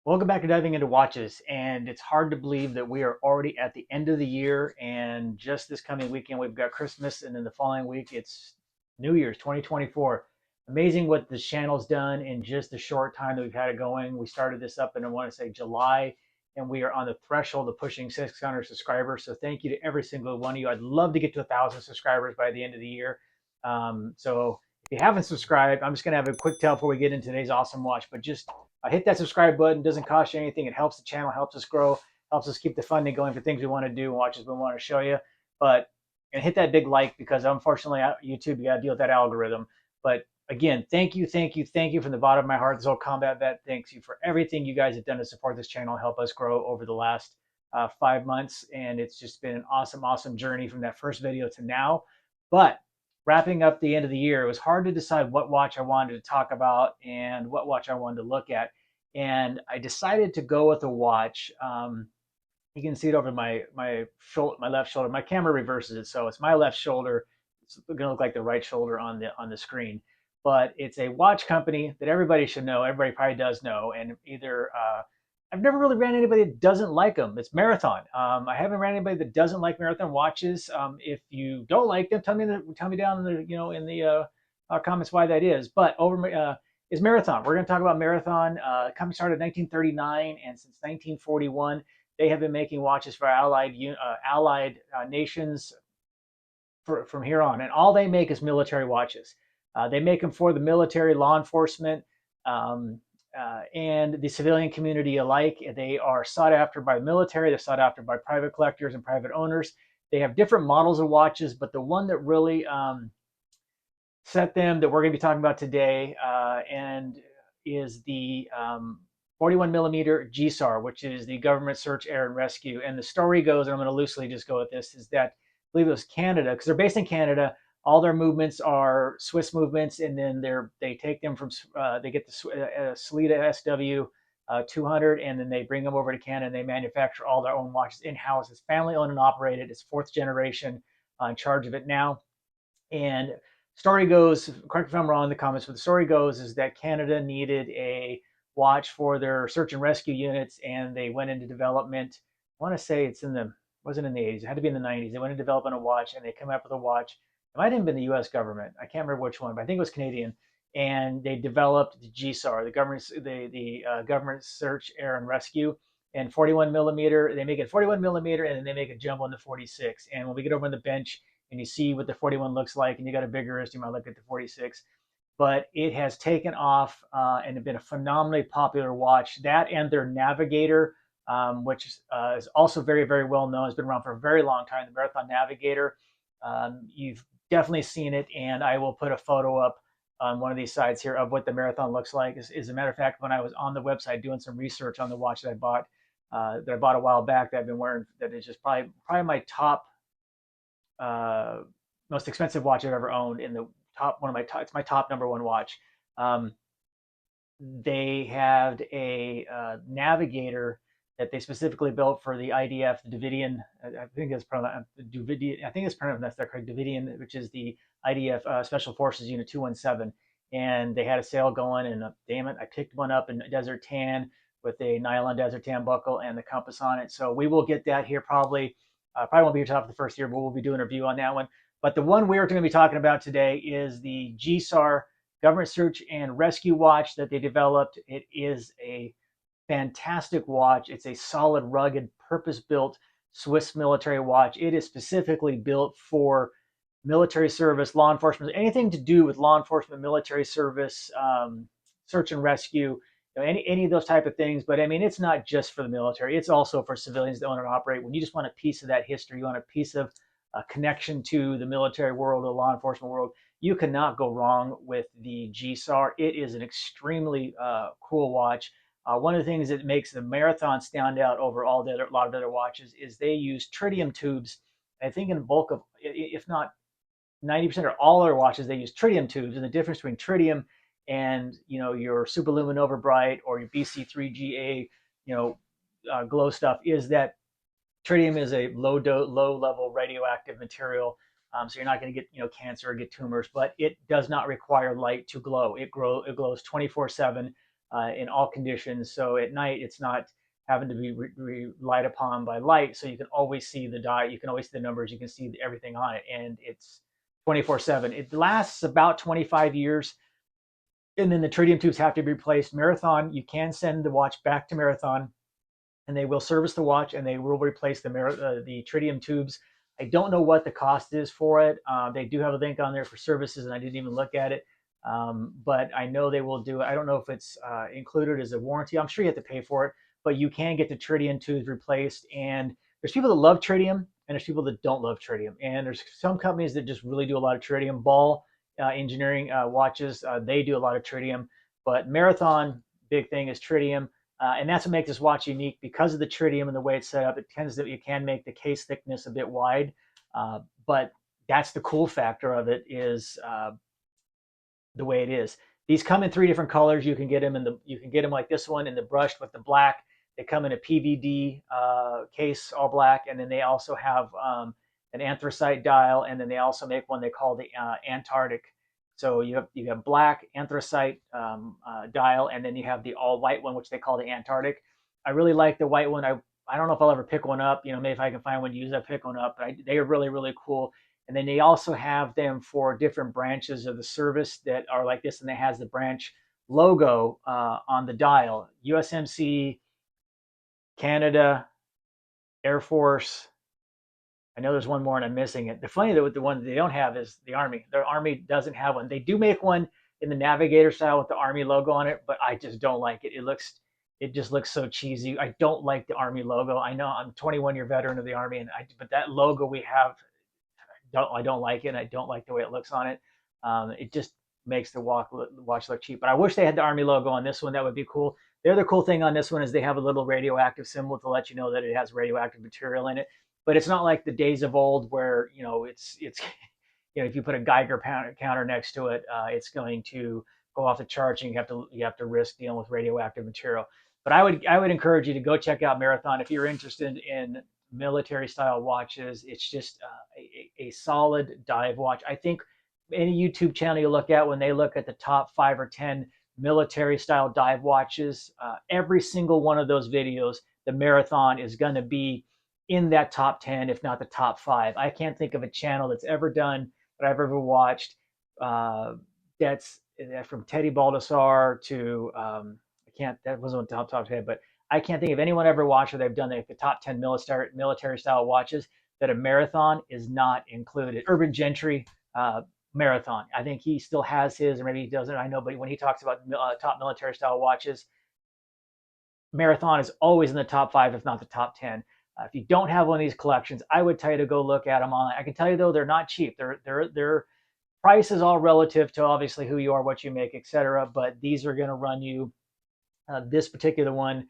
Welcome back to Diving into Watches. And it's hard to believe that we are already at the end of the year. And just this coming weekend, we've got Christmas. And then the following week, it's New Year's 2024. Amazing what this channel's done in just the short time that we've had it going. We started this up in, I want to say, July. And we are on the threshold of pushing 600 subscribers. So thank you to every single one of you. I'd love to get to 1,000 subscribers by the end of the year. So if you haven't subscribed, I'm just going to have a quick tell before we get into today's awesome watch. But just hit that subscribe button. It doesn't cost you anything. It helps the channel, helps us grow, helps us keep the funding going for things we want to do, watches we want to show you. But and hit that big like, because unfortunately YouTube, you got to deal with that algorithm. But again, thank you from the bottom of my heart. This old combat vet thanks you for everything you guys have done to support this channel, help us grow over the last 5 months. And it's just been an awesome journey from that first video to now. But wrapping up the end of the year, it was hard to decide what watch I wanted to talk about and what watch I wanted to look at. And I decided to go with a watch. You can see it over my shoulder, my left shoulder. My camera reverses it, so it's my left shoulder. It's going to look like the right shoulder on the screen. But it's a watch company that everybody should know. Everybody probably does know, and either I've never really ran anybody that doesn't like them. It's Marathon. I haven't ran anybody that doesn't like Marathon watches. If you don't like them, tell me down in the comments why that is. But over is Marathon. We're going to talk about Marathon. The company started in 1939, and since 1941, they have been making watches for allied nations from here on. And all they make is military watches. They make them for the military, law enforcement, and the civilian community alike. They are sought after by the military. They're sought after by private collectors and private owners. They have different models of watches, but the one that really set them that we're going to be talking about today and is the 41 millimeter GSAR, which is the Government Search, Air, and Rescue. And the story goes, and I'm going to loosely just go with this, is that I believe it was Canada, because they're based in Canada. All their movements are Swiss movements, and then they take them from they get the Salida SW 200, and then they bring them over to Canada, and they manufacture all their own watches in house. It's family owned and operated. It's fourth generation in charge of it now. And story goes, correct me if I'm wrong in the comments, but the story goes is that Canada needed a watch for their search and rescue units, and they went into development. I want to say wasn't in the 80s. It had to be in the 90s. They went into development a watch, and they come up with a watch. It might have been the U.S. government. I can't remember which one, but I think it was Canadian. And they developed the GSAR, the government search, air, and rescue. And 41 millimeter, they make it 41 millimeter, and then they make a jumbo in the 46. And when we get over on the bench, and you see what the 41 looks like, and you got a bigger wrist, you might look at the 46. But it has taken off and been a phenomenally popular watch. That and their Navigator, which is also very well known, has been around for a very long time. The Marathon Navigator, you've definitely seen it, and I will put a photo up on one of these sides here of what the Marathon looks like. As a matter of fact, when I was on the website doing some research on the watch that I bought a while back, that I've been wearing, that is just probably my top most expensive watch I've ever owned. In the top, it's my top number one watch. They had a Navigator that they specifically built for the IDF, the Davidian. I think it's pronounced Davidian. I think it's pronounced that's their correct Davidian, which is the IDF Special Forces Unit 217. And they had a sale going, and damn it, I picked one up in desert tan with a nylon desert tan buckle and the compass on it. So we will get that here probably. Probably won't be top of the first year, but we'll be doing a review on that one. But the one we're going to be talking about today is the GSAR Government Search and Rescue watch that they developed. It is a fantastic watch. It's a solid, rugged, purpose-built Swiss military watch. It is specifically built for military service, law enforcement, anything to do with law enforcement, military service, search and rescue, any of those type of things. But I mean, it's not just for the military. It's also for civilians that own and operate. When you just want a piece of that history, you want a piece of a connection to the military world, the law enforcement world, you cannot go wrong with the GSAR. It is an extremely cool watch. One of the things that makes the Marathon stand out over a lot of other watches is they use tritium tubes. I think in bulk of, if not 90% of all other watches, they use tritium tubes. And the difference between tritium and your Superluminova Bright or your BC3GA glow stuff is that tritium is a low level radioactive material, so you're not going to get cancer or get tumors, but it does not require light to glow. It glows 24/7. in all conditions. So at night, it's not having to be relied upon by light. So you can always see the dial, you can always see the numbers, you can see everything on it, and it's 24/7. It lasts about 25 years, and then the tritium tubes have to be replaced. Marathon, you can send the watch back to Marathon, and they will service the watch, and they will replace the tritium tubes. I don't know what the cost is for it. They do have a link on there for services, and I didn't even look at it. But I know they will do it. I don't know if it's included as a warranty. I'm sure you have to pay for it, but you can get the tritium tubes replaced. And there's people that love tritium, and there's people that don't love tritium. And there's some companies that just really do a lot of tritium. Ball Engineering watches, they do a lot of tritium. But Marathon, big thing is tritium. And that's what makes this watch unique because of the tritium and the way it's set up. It tends that you can make the case thickness a bit wide, but that's the cool factor of it is the way it is. These come in 3 different colors. You can get them like this one in the brushed with the black. They come in a PVD case, all black, and then they also have an anthracite dial, and then they also make one they call the Antarctic. So you have black anthracite dial, and then you have the all white one, which they call the Antarctic. I really like the white one. I don't know if I'll ever pick one up. Maybe if I can find one to use, I'll pick one up. But they are really, really cool. And then they also have them for different branches of the service that are like this, and it has the branch logo on the dial: USMC, Canada, Air Force. I know there's one more and I'm missing it. The funny though, the one they don't have is the Army. The Army doesn't have one. They do make one in the Navigator style with the Army logo on it, but I just don't like it. It just looks so cheesy. I don't like the Army logo. I know I'm a 21-year veteran of the Army, but that logo we have, I don't like it. And I don't like the way it looks on it. It just makes the watch look cheap. But I wish they had the Army logo on this one. That would be cool. The other cool thing on this one is they have a little radioactive symbol to let you know that it has radioactive material in it. But it's not like the days of old where it's if you put a Geiger counter next to it, it's going to go off the charts, and you have to risk dealing with radioactive material. But I would encourage you to go check out Marathon if you're interested in military style watches. It's just a solid dive watch. I think any YouTube channel you look at, when they look at the top 5 or 10 military style dive watches, every single one of those videos, the Marathon is going to be in that top 10, if not the top 5. I can't think of a channel that's ever done that I've ever watched that's from Teddy Baldessar to that wasn't on top 10, but I can't think of anyone ever watched where they've done like the top 10 military style watches that a Marathon is not included. Urban Gentry Marathon, I think he still has his, or maybe he doesn't. I know, but when he talks about top military style watches, Marathon is always in the top 5, if not the top 10. If you don't have one of these collections, I would tell you to go look at them online. I can tell you though, they're not cheap. Their price is all relative to obviously who you are, what you make, etc. But these are going to run you this particular one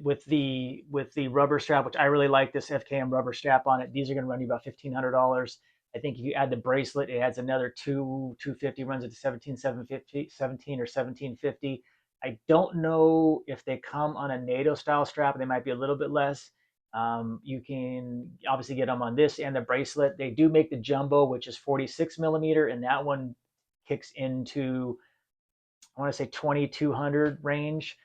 with the rubber strap, which I really like this FKM rubber strap on it. These are going to run you about $1,500. I think if you add the bracelet, it adds another $250, runs it to 17,750, 17 or 1750. I don't know if they come on a NATO style strap. They might be a little bit less. You can obviously get them on this and the bracelet. They do make the jumbo, which is 46 millimeter, and that one kicks into, I want to say 2200 range.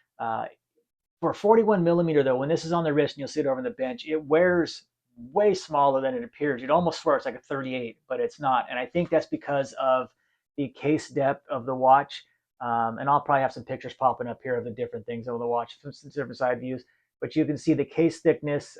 For 41 millimeter though, when this is on the wrist and you'll see it over on the bench, it wears way smaller than it appears. You'd almost swear it's like a 38, but it's not. And I think that's because of the case depth of the watch. And I'll probably have some pictures popping up here of the different things on the watch, some different side views. But you can see the case thickness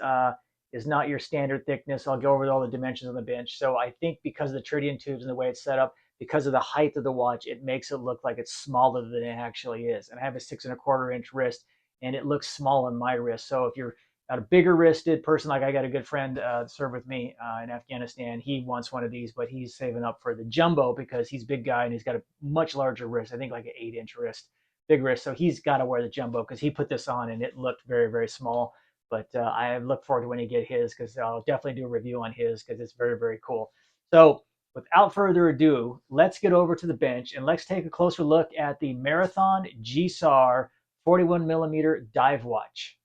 is not your standard thickness. I'll go over all the dimensions on the bench. So I think because of the tritium tubes and the way it's set up, because of the height of the watch, it makes it look like it's smaller than it actually is. And I have a 6.25-inch wrist, and it looks small on my wrist. So if you're a bigger wristed person, like I got a good friend served with me in Afghanistan, he wants one of these, but he's saving up for the jumbo because he's a big guy and he's got a much larger wrist. I think like an 8-inch wrist, big wrist. So he's got to wear the jumbo because he put this on and it looked very, very small. But I look forward to when he get his, because I'll definitely do a review on his because it's very, very cool. So without further ado, let's get over to the bench and let's take a closer look at the Marathon GSAR 41 millimeter dive watch.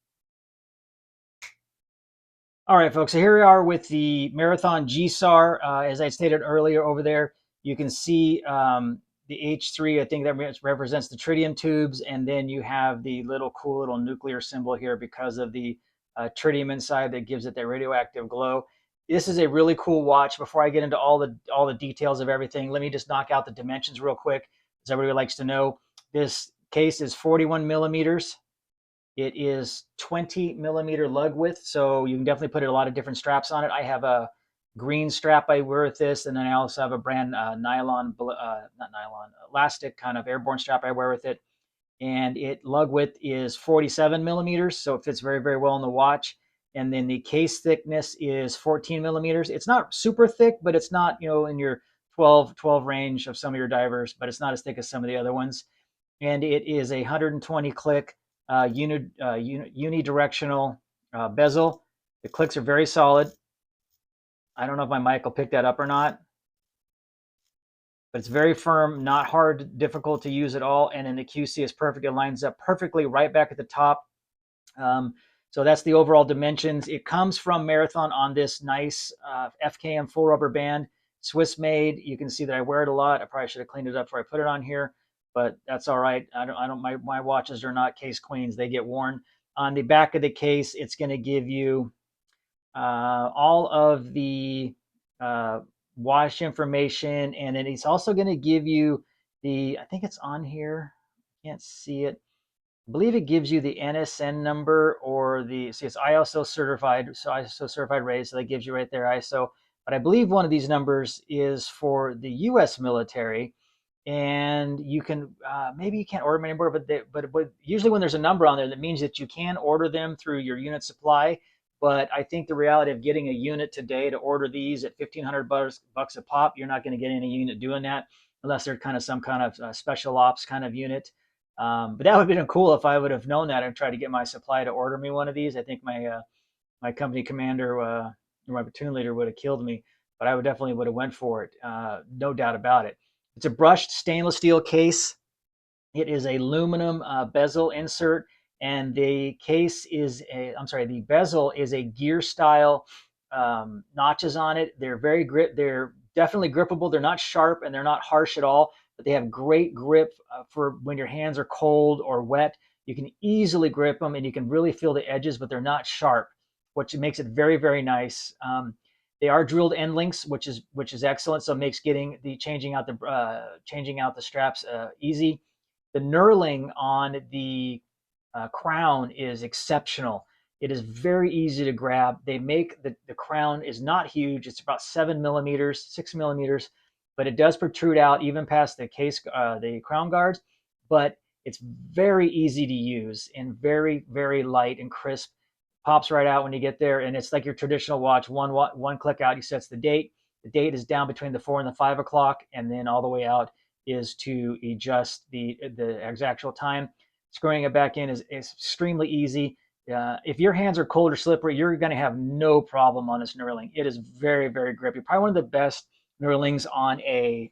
All right, folks, so here we are with the Marathon GSAR. As I stated earlier over there, you can see the H3, I think that represents the tritium tubes, and then you have the little cool little nuclear symbol here because of the tritium inside that gives it that radioactive glow. This is a really cool watch. Before I get into all the details of everything, let me just knock out the dimensions real quick, as everybody likes to know. This case is 41 millimeters. It is 20 millimeter lug width, so you can definitely put a lot of different straps on it. I have a green strap I wear with this, and then I also have a brand nylon, not nylon, elastic kind of airborne strap I wear with it. And it lug width is 47 millimeters, so it fits very, very well in the watch. And then the case thickness is 14 millimeters. It's not super thick, but it's not, in your 12 range of some of your divers, but it's not as thick as some of the other ones. And it is a 120 click unidirectional bezel. The clicks are very solid. I don't know if my mic will pick that up or not, but it's very firm, not hard, difficult to use at all. And in the QC is perfect. It lines up perfectly right back at the top. So that's the overall dimensions. It comes from Marathon on this nice FKM full rubber band, Swiss made. You can see that I wear it a lot. I probably should have cleaned it up before I put it on here, but that's all right. My watches are not case queens. They get worn. On the back of the case, it's going to give you all of the watch information, and then it's also going to give you I think it's on here. Can't see it. I believe it gives you the NSN number or see, it's ISO certified, so ISO certified raised, so that gives you right there ISO. But I believe one of these numbers is for the U.S. military, and you can maybe you can't order them anymore, but usually when there's a number on there, that means that you can order them through your unit supply. But I think the reality of getting a unit today to order these at $1,500 a pop, you're not going to get any unit doing that unless they're kind of some kind of special ops kind of unit. But that would have been cool if I would have known that and tried to get my supply to order me one of these. I think my company commander or my platoon leader would have killed me, but I would have went for it, no doubt about it. It's a brushed stainless steel case. It is a aluminum bezel insert, and the bezel is a gear style notches on it. They're definitely grippable. They're not sharp and they're not harsh at all, but they have great grip for when your hands are cold or wet. You can easily grip them and you can really feel the edges, but they're not sharp, which makes it very, very nice. They are drilled end links, which is excellent. So it makes getting changing out the straps easy. The knurling on the crown is exceptional. It is very easy to grab. They make the crown is not huge. It's about 7 millimeters, 6 millimeters, but it does protrude out even past the crown guards. But it's very easy to use and very, very light and crisp. Pops right out when you get there, and it's like your traditional watch. One click out, you sets the date. The date is down between the 4 and the 5 o'clock, and then all the way out is to adjust the actual time. Screwing it back in is extremely easy. If your hands are cold or slippery, you're going to have no problem on this knurling. It is very, very grippy. Probably one of the best knurlings on a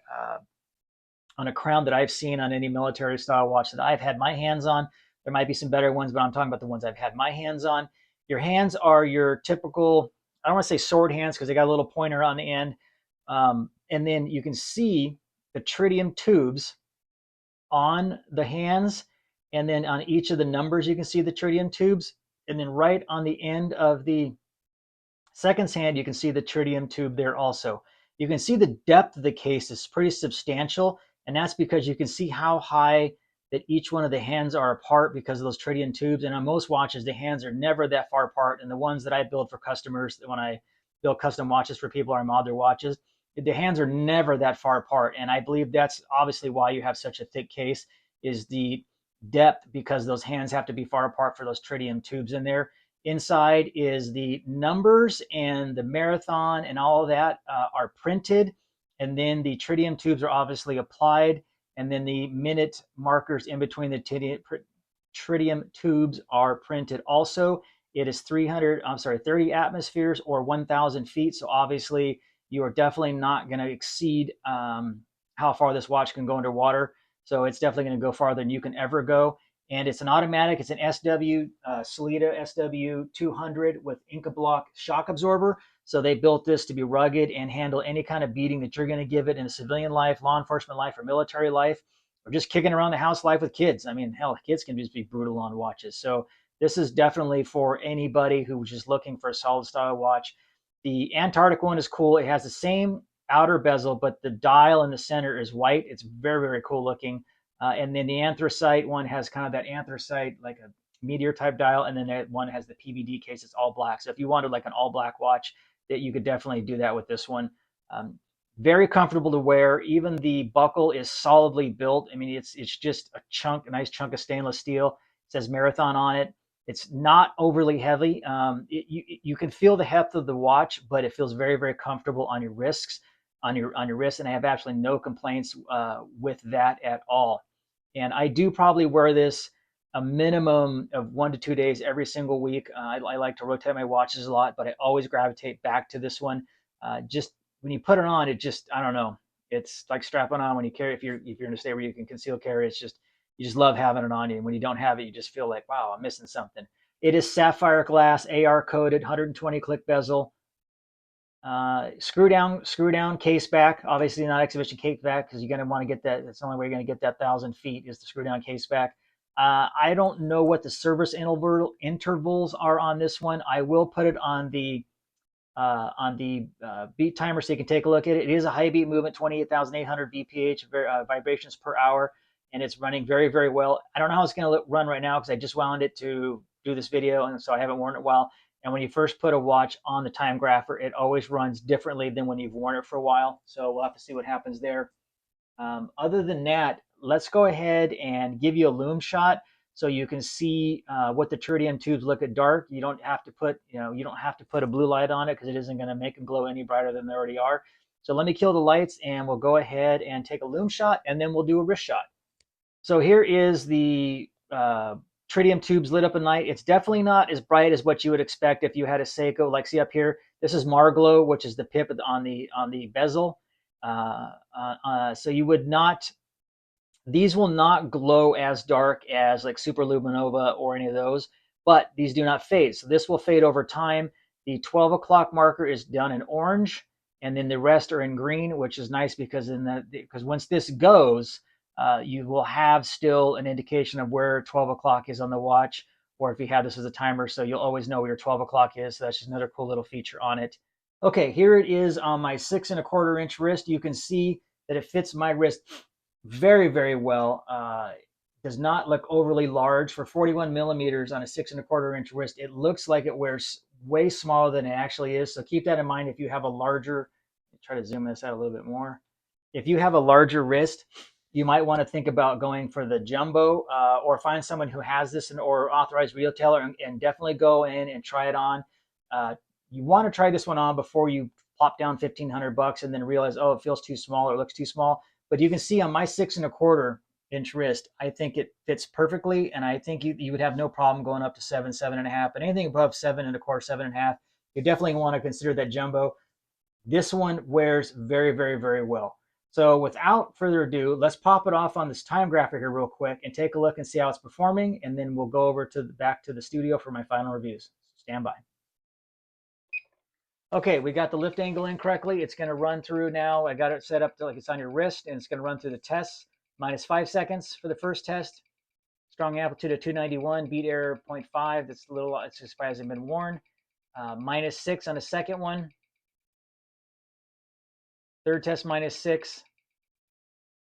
crown that I've seen on any military style watch that I've had my hands on. There might be some better ones, but I'm talking about the ones I've had my hands on. Your hands are your typical, I don't want to say sword hands because they got a little pointer on the end. And then you can see the tritium tubes on the hands, and then on each of the numbers you can see the tritium tubes, and then right on the end of the second hand you can see the tritium tube there also. You can see the depth of the case is pretty substantial, and that's because you can see how high that each one of the hands are apart because of those tritium tubes. And on most watches the hands are never that far apart, and the ones that I build for customers, when I build custom watches for people or mod their watches, the hands are never that far apart. And I believe that's obviously why you have such a thick case, is the depth, because those hands have to be far apart for those tritium tubes in there. Inside is the numbers, and the Marathon and all of that are printed, and then the tritium tubes are obviously applied, and then the minute markers in between the tritium tubes are printed also. It is 30 atmospheres or 1,000 feet, so obviously you are definitely not going to exceed how far this watch can go underwater. So it's definitely going to go farther than you can ever go. And it's an automatic. It's an SW Solita SW200 with Inca Block shock absorber. So they built this to be rugged and handle any kind of beating that you're going to give it in a civilian life, law enforcement life, or military life, or just kicking around the house life with kids. I mean, hell, kids can just be brutal on watches. So this is definitely for anybody who's just looking for a solid style watch. The Antarctic one is cool. It has the same outer bezel, but the dial in the center is white. It's very, very cool looking. And then the anthracite one has kind of that anthracite, like a meteor type dial. And then that one has the PVD case. It's all black. So if you wanted like an all black watch, that you could definitely do that with this one. Very comfortable to wear. Even the buckle is solidly built. I mean, it's just a nice chunk of stainless steel. It says Marathon on it. It's not overly heavy. You can feel the heft of the watch, but it feels very, very comfortable on your wrists, on your wrists, and I have absolutely no complaints with that at all. And I do probably wear this a minimum of 1 to 2 days every single week. I like to rotate my watches a lot, but I always gravitate back to this one. Just when you put it on, it just, I don't know, it's like strapping on when you carry. If you're in a state where you can conceal carry, it's just, you just love having it on you. And when you don't have it, you just feel like, wow, I'm missing something. It is sapphire glass, AR coated, 120 click bezel. Screw down case back. Obviously not exhibition case back, because you're going to want to get that. That's the only way you're going to get that 1,000 feet is the screw down case back. I don't know what the service intervals are on this one. I will put it on the beat timer so you can take a look at it. It is a high beat movement, 28,800 BPH vibrations per hour, and it's running very, very well. I don't know how it's going to run right now because I just wound it to do this video, and so I haven't worn it a while. And when you first put a watch on the time grapher, it always runs differently than when you've worn it for a while. So we'll have to see what happens there. Other than that, let's go ahead and give you a Loom shot so you can see what the tritium tubes look at dark. You don't have to put, a blue light on it because it isn't going to make them glow any brighter than they already are. So let me kill the lights and we'll go ahead and take a Loom shot, and then we'll do a wrist shot. So here is the tritium tubes lit up at night. It's definitely not as bright as what you would expect if you had a Seiko. Like, see up here, this is Marglow, which is the pip on the bezel. So you would not, these will not glow as dark as like Super Luminova or any of those, but these do not fade. So this will fade over time. The 12 o'clock marker is done in orange, and then the rest are in green, which is nice because once this goes, you will have still an indication of where 12 o'clock is on the watch, or if you have this as a timer, so you'll always know where your 12 o'clock is. So that's just another cool little feature on it. Okay, here it is on my 6¼ inch wrist. You can see that it fits my wrist very, very well. Does not look overly large. For 41 millimeters on a 6¼ inch wrist, it looks like it wears way smaller than it actually is. So keep that in mind if you have a larger, try to zoom this out a little bit more. If you have a larger wrist, you might want to think about going for the jumbo, or find someone who has this or authorized retailer, and definitely go in and try it on. You want to try this one on before you plop down $1,500 and then realize, oh, it feels too small or it looks too small. But you can see on my 6¼ inch wrist, I think it fits perfectly, and I think you would have no problem going up to 7.5. But anything above 7¼ 7.5, you definitely want to consider that jumbo. This one wears very, very, very well. So without further ado, let's pop it off on this time grapher here real quick and take a look and see how it's performing, and then we'll go over back to the studio for my final reviews. Stand by. Okay, we got the lift angle in correctly. It's going to run through now. I got it set up to like it's on your wrist, and it's going to run through the tests. -5 seconds for the first test. Strong amplitude of 291, beat error 0.5. That's a little, it's just hasn't been worn. -6 on the second one. Third test -6.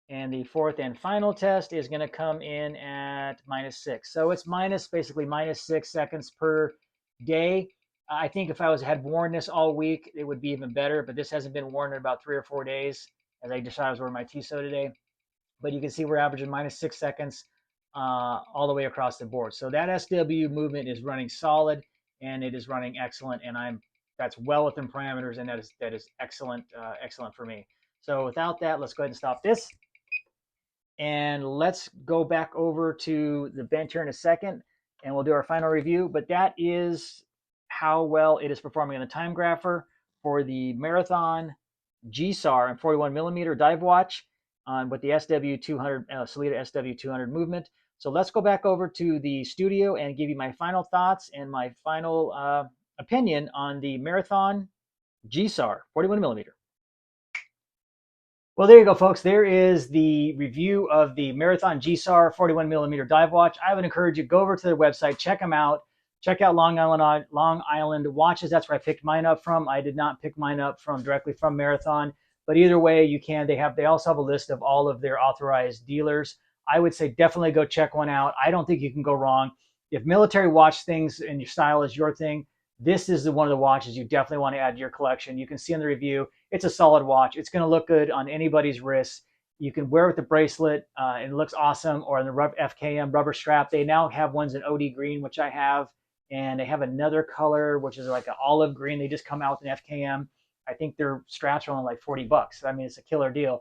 And the fourth and final test is going to come in at -6. So it's basically -6 seconds per day. I think if I had worn this all week, it would be even better, but this hasn't been worn in about 3 or 4 days, as I decided I was wearing my Tissot today. But you can see we're averaging -6 seconds all the way across the board. So that SW movement is running solid, and it is running excellent, and that's well within parameters, and that is excellent, excellent for me. So without that, let's go ahead and stop this. And let's go back over to the bench here in a second, and we'll do our final review. But that is how well it is performing on the time grapher for the Marathon GSAR and 41 millimeter dive watch with the SW200, Sellita SW200 movement. So let's go back over to the studio and give you my final thoughts and my final opinion on the Marathon GSAR 41 millimeter. Well, there you go, folks. There is the review of the Marathon GSAR 41 millimeter dive watch. I would encourage you, go over to their website, check them out. Check out Long Island watches. That's where I picked mine up from. I did not pick mine up from directly from Marathon, but either way, you can. They also have a list of all of their authorized dealers. I would say definitely go check one out. I don't think you can go wrong. If military watch things and your style is your thing, this is one of the watches you definitely want to add to your collection. You can see in the review, it's a solid watch. It's going to look good on anybody's wrist. You can wear it with the bracelet. It looks awesome, or in the FKM rubber strap. They now have ones in OD green, which I have, and they have another color, which is like an olive green. They just come out with an FKM. I think their straps are only like $40. I mean, it's a killer deal.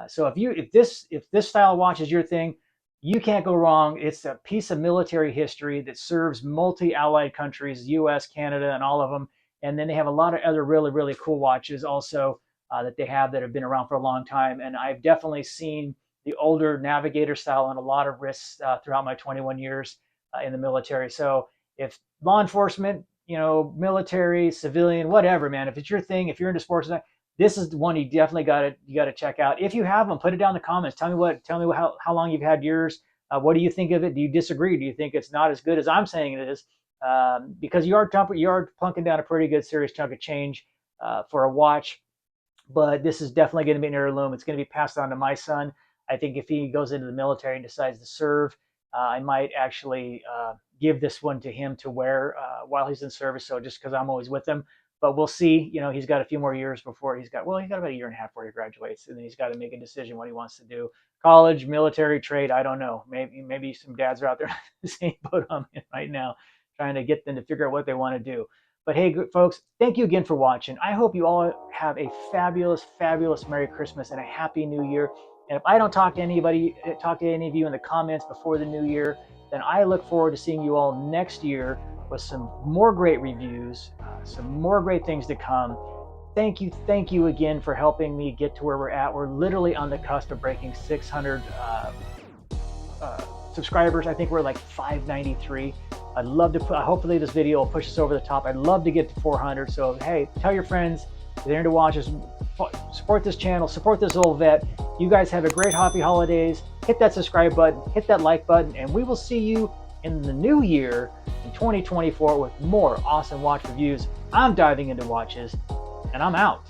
So if this style watch is your thing, you can't go wrong. It's a piece of military history that serves multi-allied countries, US, Canada, and all of them. And then they have a lot of other really, really cool watches also that they have that have been around for a long time. And I've definitely seen the older Navigator style on a lot of wrists throughout my 21 years in the military. So if law enforcement, military, civilian, whatever, man, if it's your thing, if you're into sports, this is the one you definitely got to check out. If you have them, put it down in the comments. Tell me how long you've had yours. What do you think of it? Do you disagree? Do you think it's not as good as I'm saying it is? Because you are plunking down a pretty good serious chunk of change for a watch. But this is definitely going to be an heirloom. It's going to be passed on to my son. I think if he goes into the military and decides to serve, I might actually give this one to him to wear while he's in service. So just because I'm always with him. But we'll see. He's got a few more years before he's got about a year and a half before he graduates, and then he's got to make a decision what he wants to do. College, military, trade, I don't know. Maybe some dads are out there in the same boat I'm in right now, trying to get them to figure out what they want to do. But hey, folks, thank you again for watching. I hope you all have a fabulous, fabulous Merry Christmas and a Happy New Year. And if I don't talk to any of you in the comments before the new year, then I look forward to seeing you all next year with some more great reviews, some more great things to come. Thank you again for helping me get to where we're at. We're literally on the cusp of breaking 600 subscribers. I think we're like 593. I'd love to hopefully this video will push us over the top. I'd love to get to 400. So hey, tell your friends if they're into watches, support this channel, support this old vet. You guys have a great happy holidays. Hit that subscribe button, hit that like button, and we will see you in the new year in 2024 with more awesome watch reviews. I'm diving into watches, and I'm out.